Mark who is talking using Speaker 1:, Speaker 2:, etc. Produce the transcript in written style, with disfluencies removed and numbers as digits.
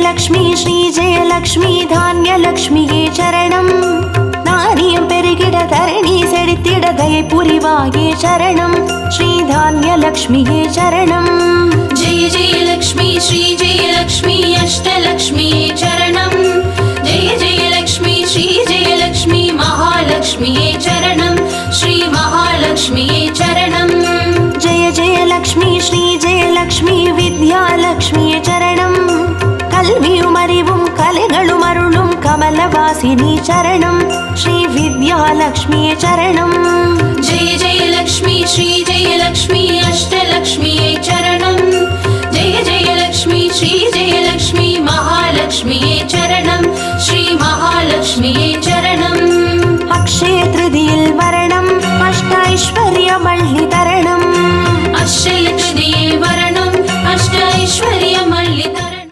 Speaker 1: ஜெயலக்ஷ்மி ஸ்ரீ ஜெயலக்ஷ்மி தானியலக்ஷ்மியே சரணம். நாரியம் பெருகிட தரணி செழித்திட தயை புரிவாயே சரணம். ஸ்ரீ தானியலக்ஷ்மியே சரணம்.
Speaker 2: ஜெய ஜெயலக்ஷ்மி ஸ்ரீ ஜெயலக்ஷ்மி அஷ்டலக்ஷ்மியே சரணம். ஜெய ஜெயலக்ஷ்மி ஸ்ரீ ஜெயலக்ஷ்மி மகாலக்ஷ்மியே சரணம். ஸ்ரீ மகாலக்ஷ்மியே சரணம்.
Speaker 1: ஜெய ஜெயலக்ஷ்மி ஸ்ரீ ஜெயலக்ஷ்மி வித்யாலக்ஷ்மியே சரணம். கல்வியும் அறிவும் கலைகளும் அருளும் கமலவாசினி சரணம். ஸ்ரீ வித்யாலக்ஷ்மியே சரணம்.
Speaker 2: ஜெய ஜெயலக்ஷ்மி ஸ்ரீ ஜெயலக்ஷ்மி அஷ்டலக்ஷ்மியே சரணம். ஜெய ஜெயலக்ஷ்மி ஸ்ரீ ஜெயலக்ஷ்மி மகாலக்ஷ்மியே சரணம். ஸ்ரீ மகாலக்ஷ்மியே சரணம்.
Speaker 1: அக்ஷய திருதியில் வரணம் அஷ்டைஸ்வர்ய மல்லித